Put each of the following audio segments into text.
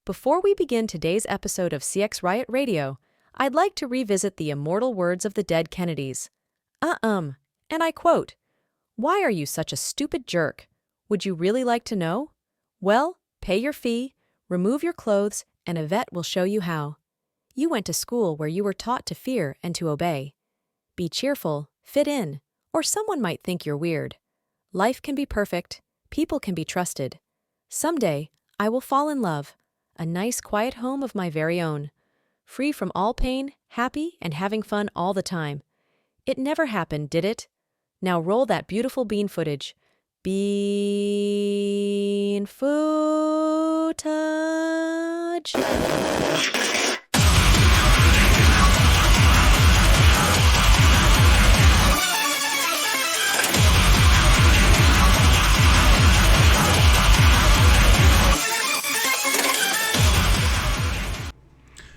Before we begin today's episode of CX Riot Radio, I'd like to revisit the immortal words of the dead Kennedys. And I quote, "Why are you such a stupid jerk? Would you really like to know? Well, pay your fee, remove your clothes, and a vet will show you how. You went to school where you were taught to fear and to obey. Be cheerful, fit in, or someone might think you're weird. Life can be perfect, people can be trusted. Someday, I will fall in love. A nice quiet home of my very own. Free from all pain, happy, and having fun all the time. It never happened, did it? Now roll that beautiful bean footage. Bean footage."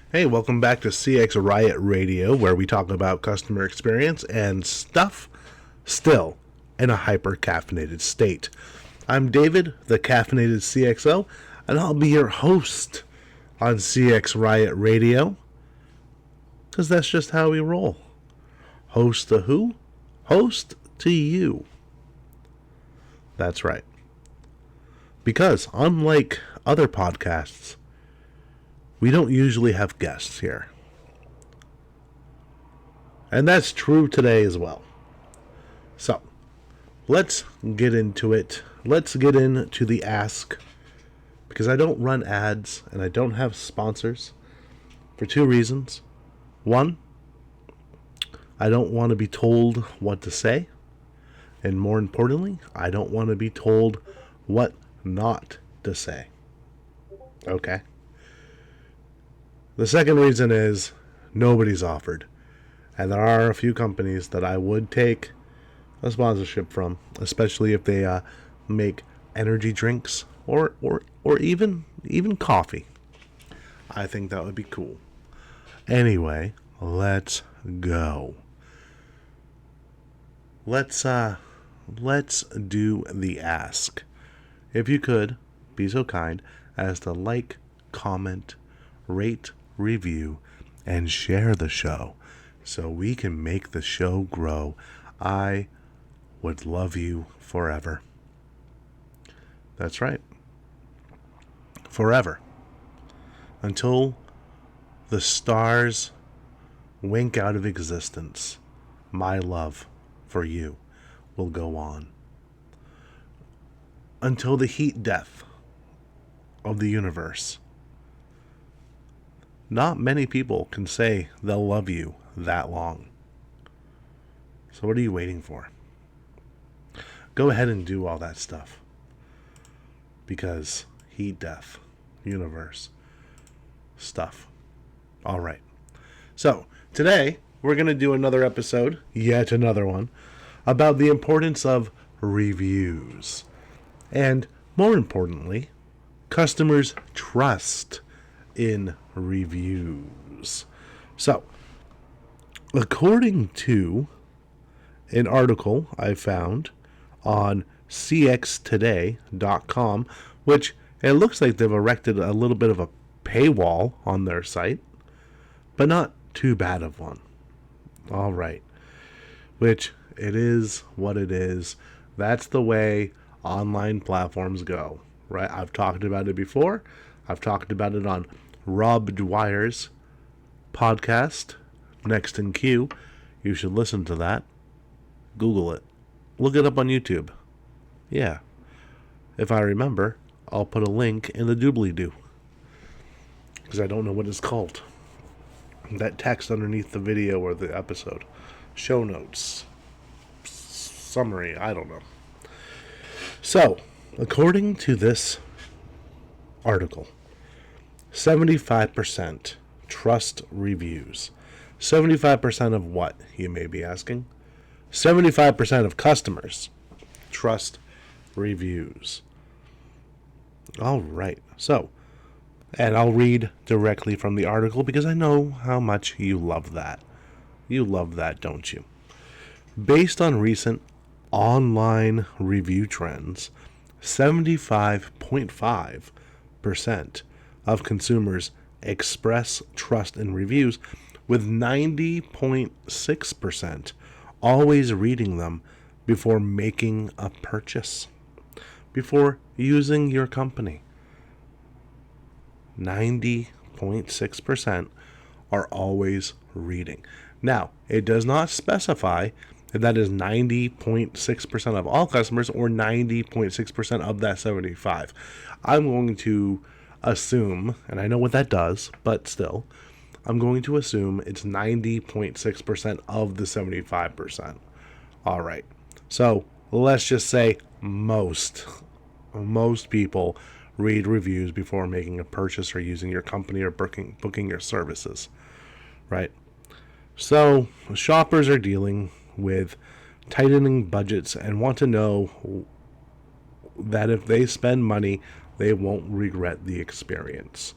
Hey, welcome back to CX Riot Radio, where we talk about customer experience and stuff still in a hyper-caffeinated state. I'm David, the Caffeinated CXO, and I'll be your host on CX Riot Radio, because that's just how we roll. Host to who? Host to you. That's right. Because unlike other podcasts, we don't usually have guests here. And that's true today as well. So, let's get into it. Let's get into the ask. Because I don't run ads and I don't have sponsors for two reasons. One, I don't want to be told what to say. And more importantly, I don't want to be told what not to say. Okay? The second reason is nobody's offered. And there are a few companies that I would take a sponsorship from, especially if they make energy drinks or even coffee. I think that would be cool. Anyway, let's go. Let's do the ask. If you could be so kind as to like, comment, rate, review, and share the show so we can make the show grow. I would love you forever. That's right. Forever. Until the stars wink out of existence, my love for you will go on. Until the heat death of the universe. Not many people can say they'll love you that long. So what are you waiting for? Go ahead and do all that stuff. Because heat death, universe, stuff. All right. So today we're going to do another episode, yet another one, about the importance of reviews. And more importantly, customers' trust in reviews. So, according to an article I found on cxtoday.com, which it looks like they've erected a little bit of a paywall on their site, but not too bad of one. All right. Which it is what it is. That's the way online platforms go, right? I've talked about it before. I've talked about it on Rob Dwyer's podcast, Next in Queue. You should listen to that. Google it. Look it up on YouTube. Yeah. If I remember, I'll put a link in the doobly-doo. Because I don't know what it's called. That text underneath the video or the episode. Show notes. Summary. I don't know. So, according to this article, 75% trust reviews. 75% of what, you may be asking? 75% of customers trust reviews. All right. So, and I'll read directly from the article because I know how much you love that. You love that, don't you? Based on recent online review trends, 75.5% of consumers express trust in reviews, with 90.6% always reading them before making a purchase, before using your company. 90.6% are always reading. Now, it does not specify if that is 90.6% of all customers or 90.6% of that 75. I'm going to assume, and I know what that does, but still, I'm going to assume it's 90.6% of the 75%. All right. So let's just say most people read reviews before making a purchase or using your company or booking your services, right? So shoppers are dealing with tightening budgets and want to know that if they spend money, they won't regret the experience.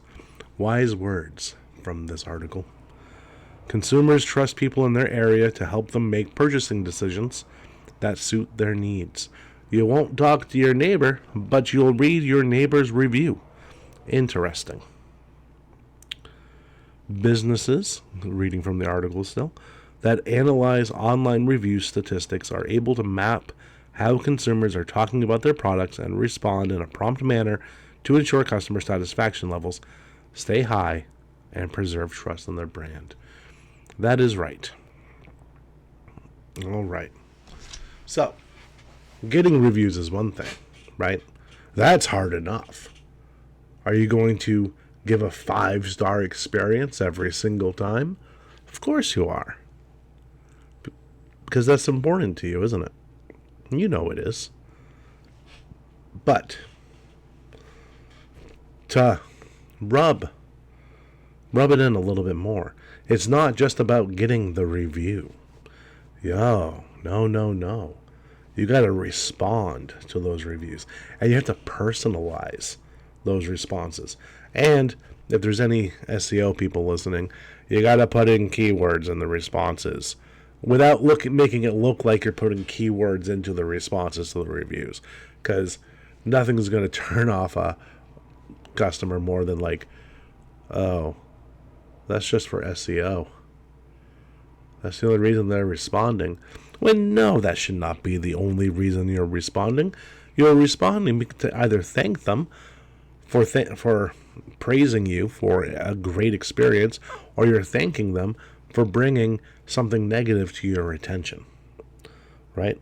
Wise words from this article. Consumers trust people in their area to help them make purchasing decisions that suit their needs. You won't talk to your neighbor, but you'll read your neighbor's review. Interesting. Businesses, reading from the article still, that analyze online review statistics are able to map how consumers are talking about their products and respond in a prompt manner to ensure customer satisfaction levels stay high and preserve trust in their brand. That is right. All right. So, getting reviews is one thing, right? That's hard enough. Are you going to give a 5-star experience every single time? Of course you are. Because that's important to you, isn't it? You know it is. But to rub it in a little bit more. It's not just about getting the review. No. You got to respond to those reviews. And you have to personalize those responses. And if there's any SEO people listening, you got to put in keywords in the responses without making it look like you're putting keywords into the responses to the reviews. Because nothing's going to turn off a customer more than like, oh, that's just for SEO. That's the only reason they're responding. When no, that should not be the only reason you're responding. You're responding to either thank them for praising you for a great experience, or you're thanking them for bringing something negative to your attention. Right?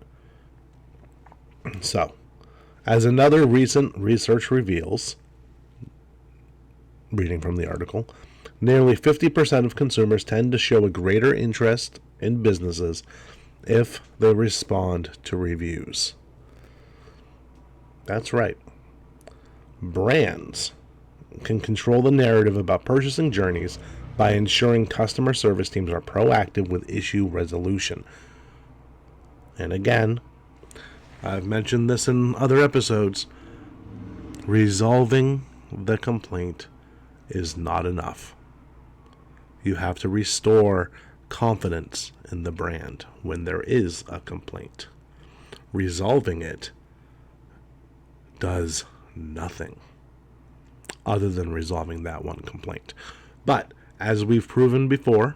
So, as another recent research reveals, reading from the article, nearly 50% of consumers tend to show a greater interest in businesses if they respond to reviews. That's right. Brands can control the narrative about purchasing journeys by ensuring customer service teams are proactive with issue resolution. And again, I've mentioned this in other episodes, resolving the complaint is not enough. You have to restore confidence in the brand when there is a complaint. Resolving it does nothing other than resolving that one complaint. But as we've proven before,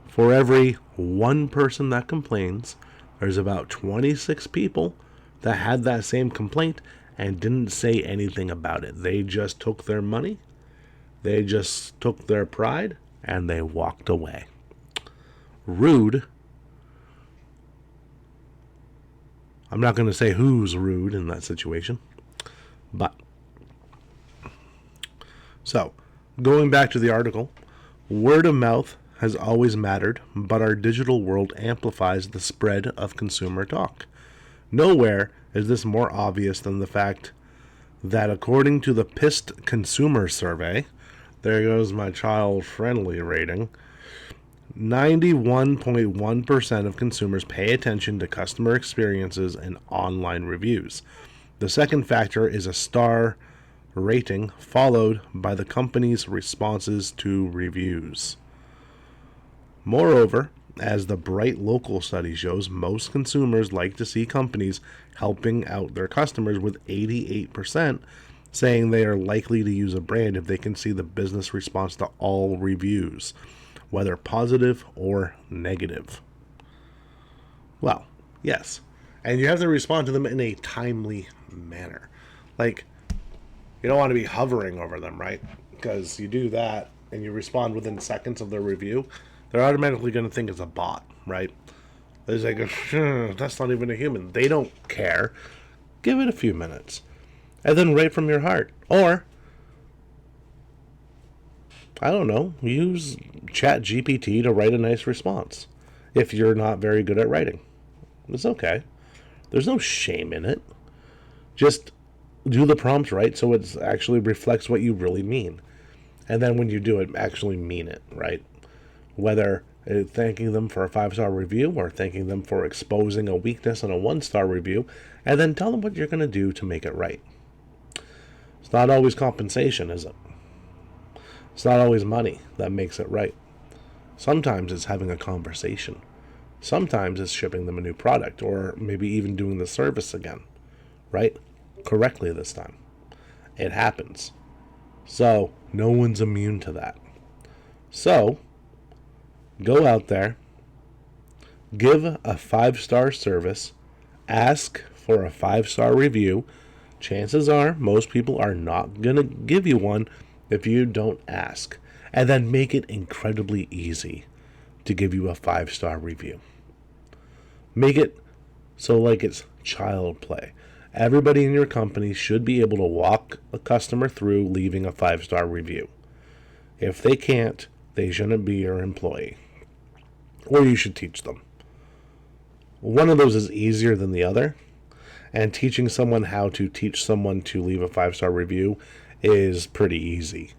for every one person that complains, there's about 26 people that had that same complaint and didn't say anything about it. They just took their money, they just took their pride, and they walked away. Rude. I'm not going to say who's rude in that situation. But, so, going back to the article, word of mouth has always mattered, but our digital world amplifies the spread of consumer talk. Nowhere is this more obvious than the fact that according to the PIST Consumer Survey, there goes my child-friendly rating, 91.1% of consumers pay attention to customer experiences and online reviews. The second factor is a star rating, followed by the company's responses to reviews. Moreover, as the Bright Local study shows, most consumers like to see companies helping out their customers, with 88% saying they are likely to use a brand if they can see the business response to all reviews, whether positive or negative. Well, yes. And you have to respond to them in a timely manner. Like, you don't want to be hovering over them, right? Because you do that and you respond within seconds of their review, they're automatically going to think it's a bot, right? It's like, that's not even a human. They don't care. Give it a few minutes. And then write from your heart. Or, I don't know, use ChatGPT to write a nice response. If you're not very good at writing. It's okay. There's no shame in it. Just do the prompt right so it actually reflects what you really mean. And then when you do it, actually mean it, right? Whether thanking them for a 5-star review or thanking them for exposing a weakness in a 1-star review, and then tell them what you're going to do to make it right. It's not always compensation, is it? It's not always money that makes it right. Sometimes it's having a conversation. Sometimes it's shipping them a new product, or maybe even doing the service again, right? Correctly this time. It happens. So, no one's immune to that. So, go out there, give a 5-star service, ask for a 5-star review. Chances are most people are not going to give you one if you don't ask. And then make it incredibly easy to give you a 5-star review. Make it so like it's child play. Everybody in your company should be able to walk a customer through leaving a 5-star review. If they can't, they shouldn't be your employee. Or you should teach them. One of those is easier than the other. And teaching someone how to teach someone to leave a 5-star review is pretty easy.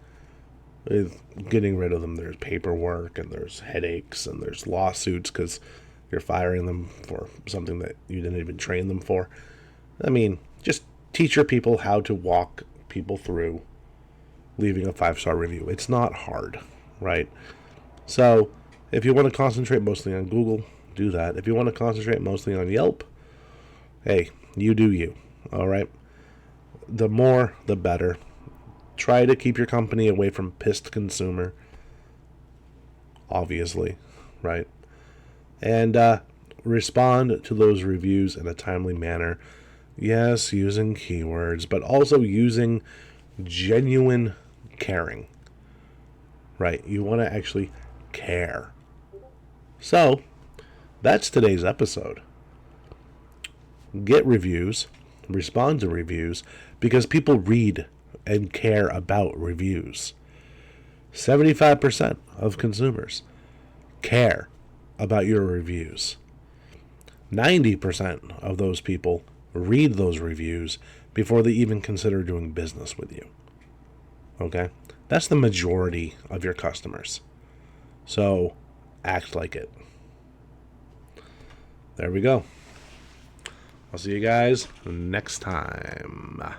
Getting rid of them, there's paperwork and there's headaches and there's lawsuits because you're firing them for something that you didn't even train them for. I mean, just teach your people how to walk people through leaving a 5-star review. It's not hard, right? So, if you want to concentrate mostly on Google, do that. If you want to concentrate mostly on Yelp, hey, you do you, all right? The more, the better. Try to keep your company away from pissed consumer, obviously, right? And respond to those reviews in a timely manner. Yes, using keywords, but also using genuine caring, right? You want to actually care. So, that's today's episode. Get reviews, respond to reviews, because people read and care about reviews. 75% of consumers care about your reviews. 90% of those people read those reviews before they even consider doing business with you. Okay? That's the majority of your customers. So, act like it. There we go. I'll see you guys next time.